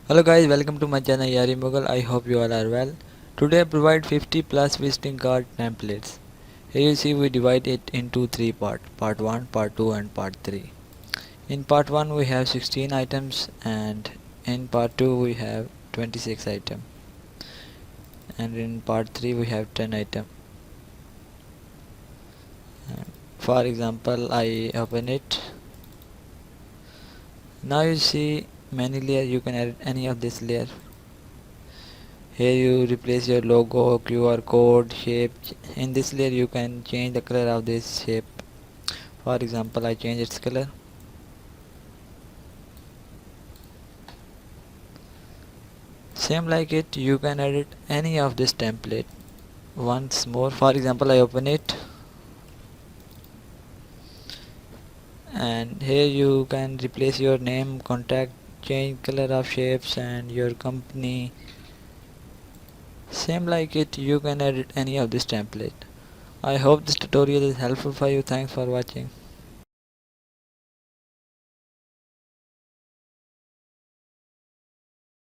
Hello guys, welcome to my channel yarimughal. I hope you all are well. Today I provide 50 plus visiting card templates. Here you see we divide it into three parts, part 1, part 2 and part 3. In part 1 we have 16 items and in part 2 we have 26 items and in part 3 we have 10 items. For example, I open it. Now you see many layers. You can edit any of this layer. Here you replace your logo, QR code, shape. In this layer you can change the color of this shape. For example, I change its color. Same like it, you can edit any of this template. Once more, for example, I open it and here you can replace your name, contact, change color of shapes and your company. Same like it, you can edit any of this template. I hope this tutorial is helpful for you. Thanks for watching.